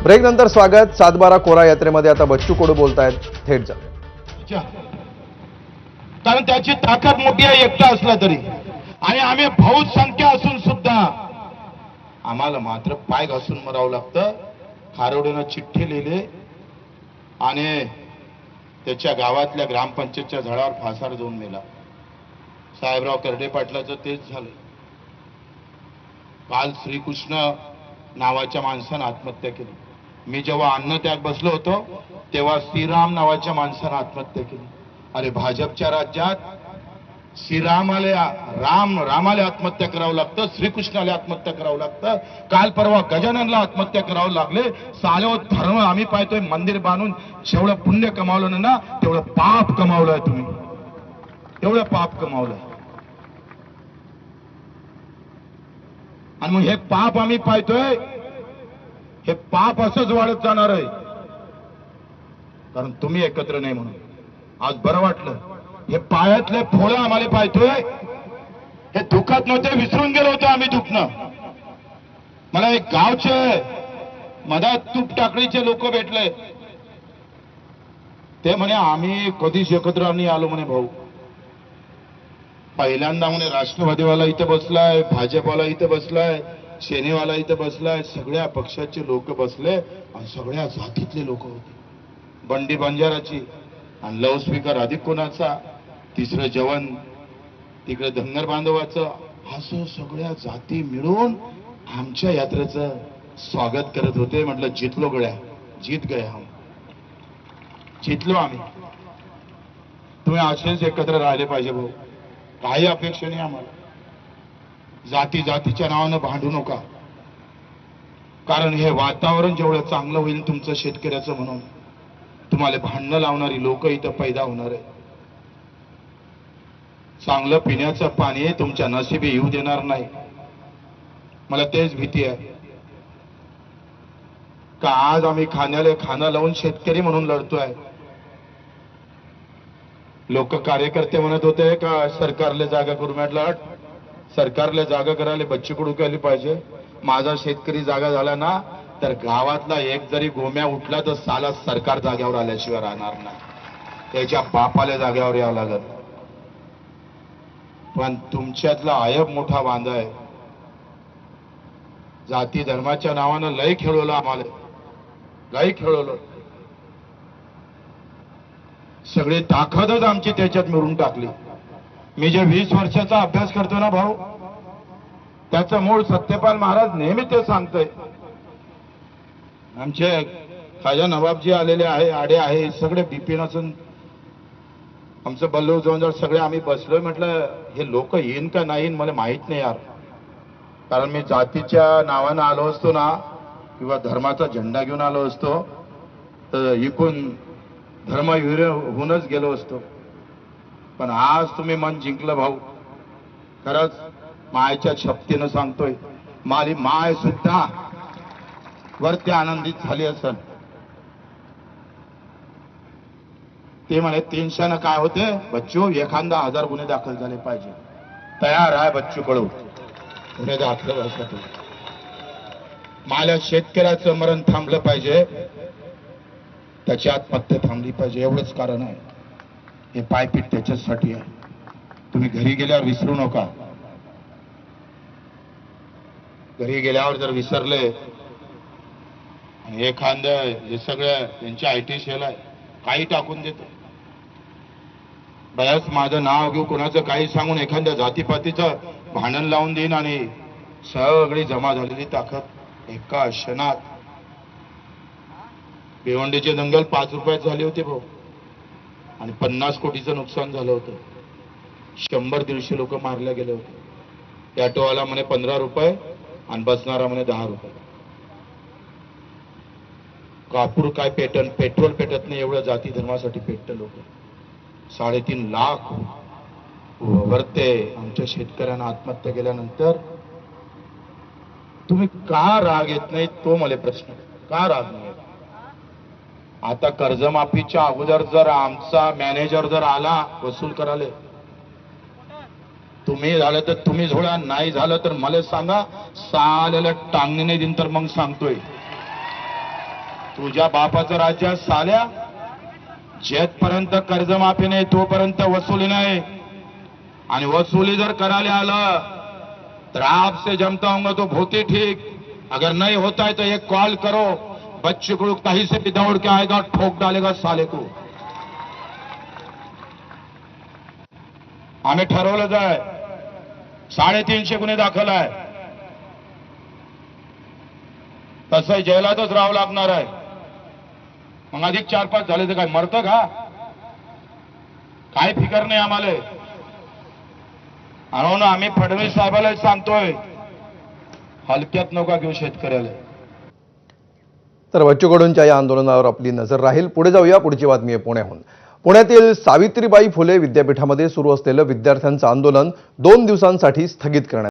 Break नंतर स्वागत. 7/12 कोरा यात्रेमध्ये आता बच्चू कडू बोलतायत. थेट जा. कारण त्याची ताकद मोठी आहे एकटा असला तरी, आणि आम्ही बहुसंख्या असून सुद्धा आम्हाला मात्र पाय घासून मरावं लागतं. खारोडीनं चिठ्ठी लिहिली आणि त्याच्या गावातल्या ग्रामपंचायतच्या झाडावर फासार देऊन मेला. साहेबराव करडे पाटलाचं तेच झालं. काल श्रीकृष्ण नावाच्या माणसानं आत्महत्या केली. मी जेव्हा अन्नत्याग बसलो होतो तेव्हा श्रीराम नावाच्या माणसानं आत्महत्या केली. अरे भाजपच्या राज्यात श्रीरामाला रामाला आत्महत्या करावं लागतं, श्रीकृष्णाला आत्महत्या करावं लागतं. काल परवा गजाननला आत्महत्या करावं लागले. सालो धर्म आम्ही पाहतोय मंदिर बांधून जेवढं पुण्य कमावलं ना तेवढं पाप कमावलंय तुम्ही, तेवढं पाप कमावलंय. आणि मग हे पाप आम्ही पाहतोय, हे पाप असंच वाढत जाणार आहे कारण तुम्ही एकत्र नाही म्हणून. आज बरं वाटलं. हे पायातले फोळं आम्हाला पाहतोय, हे दुखत नव्हते, विसरून गेलो होतो आम्ही दुखणं. मला एक गावचे मधात तूप टाकळीचे लोक भेटले. ते म्हणे आम्ही कधीच एकत्र नाही आलो म्हणे भाऊ. पहिल्यांदा म्हणे राष्ट्रवादीवाला इथं बसलाय, भाजपवाला इथं बसलाय, सेनेवाला इथं बसलाय, सगळ्या पक्षाचे लोक बसले आणि सगळ्या जातीतले लोक होते. बंडी बंजाराची आणि लाऊडस्पीकर अधिक कोणाचा, तिसरं जवन तिकडे धनगर बांधवाचं, असं सगळ्या जाती मिळून आमच्या यात्रेचं स्वागत करत होते. म्हटलं जितलो गड्या, जीत गए हम, जितलो आम्ही. तुम्ही असेच एकत्र राहिले पाहिजे भाऊ. काही अपेक्षा नाही आम्हाला. जाती जातीच्या नावानं भांडू नका. कारण हे वातावरण जेवढं चांगलं होईल तुमचं शेतकऱ्याचं म्हणून, तुम्हाला भांडणं लावणारी लोक इथं पैदा होणार आहे. चांगलं पिण्याचं पाणी तुमच्या नशिबी येऊ देणार नाही. मला तेच भीती आहे का आज आम्ही खाण्याला खाना लावून शेतकरी म्हणून लढतोय. लोक कार्यकर्ते म्हणत होते का सरकारला जागा करू. म्हटलं सरकारला जागा करायला बच्चू कडू केली पाहिजे. माझा शेतकरी जागा झाला ना तर गावातला एक जरी गोम्या उठला तर साला सरकार जाग्यावर आल्याशिवाय राहणार नाही. त्याच्या बापाला जाग्यावर यावं लागत. पण तुमच्यातला आयब मोठा वांदा आहे. जाती धर्माच्या नावानं लय खेळवलं आम्हाला, लय खेळवलं. सगळी ताकदच आमची त्याच्यात मिळून टाकली. मी जे 20 वर्षाचा अभ्यास करतो ना भाऊ, त्याचं मूळ सत्यपाल महाराज नेहमी ते सांगतोय. आमचे खाजा नवाबजी आलेले आहे, आडे आहे, सगळे बिपिन असून आमचं बल्लू जवळ सगळे आम्ही बसलोय. म्हटलं हे लोक येईन का नाही येईन मला माहित नाही यार. कारण मी जातीच्या नावानं आलो असतो ना किंवा धर्माचा झेंडा घेऊन आलो असतो तर इकून धर्मवीर होऊनच गेलो असतो. पण आज तुम्ही मन जिंकलं भाऊ. खरंच मायच्या शक्तीनं सांगतोय, माझी माय सुद्धा वरती आनंदित झाली असेल. ते म्हणे 300 काय होते बच्चू, एखादा 1000 गुन्हे दाखल झाले पाहिजे. तयार आहे बच्चू कडू गुन्हे दाखल व्हायसाठी. मला शेतकऱ्याचं मरण थांबलं पाहिजे, त्याची आत्महत्या थांबली पाहिजे, एवढंच कारण आहे. हे पायपीट त्याच्यासाठी आहे. तुम्ही घरी गेल्यावर विसरू नका. घरी गेल्यावर जर विसरले आणि एखादं हे सगळं त्यांच्या आयटी सेल आहे काही टाकून देतो. बयाच माझं नाव घेऊ कोणाचं काही सांगून एखाद्या जातीपातीचं भांडण लावून देईन आणि सगळी जमा झालेली ताकद एका क्षणात. भिवंडीचे दंगल 5 रुपयात झाले होते भाऊ आणि 50 कोटीचं नुकसान झालं होतं. 100-150 लोक मारले गेले होते. ऑटोवाला म्हणे 15 रुपये आणि बसणारा म्हणे 10 रुपये. कापूर काय पेट्रोल पेटत नाही एवढं जाती धर्मासाठी पेटतं लोक. 3.5 लाख वरते आमच्या शेतकऱ्यांना आत्महत्या केल्यानंतर तुम्ही का राग येत नाही तो मला प्रश्न. का राग नाही? आता कर्जमाफीच्या अगोदर जर आमचा मॅनेजर जर आला वसूल करायला, तुम्ही झालं तर तुम्ही झोडा, नाही झालं तर मला सांगा. साल्याला टांगणे नाही देईन तर मग सांगतोय तुझ्या बापाचं राज्य साल्या, जेथपर्यंत कर्जमाफी नाही तोपर्यंत वसुली नाही, आणि वसुली जर करायला आलं तर आपसे जमता होगा तो बहुत ही ठीक, अगर नहीं होता है तो एक कॉल करो, बच्चे को कहीं से भी दौड़ के आएगा, ठोक डालेगा साले को. आम्ही ठरवलं आहे 350 गुन्हे दाखल आहे, तसंही जेलातच राहावं लागणार आहे. मग अधिक 4-5 झाले तर काय मरतं का? काय फिकर नाही आम्हाला. म्हणून आम्ही फडणवीस साहेबाला सांगतोय, हलक्यात नका घेऊ शेतकऱ्याला. तर बच्चू कडूंच्या या आंदोलनावर आपली नजर राहील. पुढे जाऊया. पुढची बातमी आहे पुण्याहून. पुण्यातील सावित्रीबाई फुले विद्यापीठामध्ये सुरू असलेलं विद्यार्थ्यांचं आंदोलन 2 दिवसांसाठी स्थगित करण्यात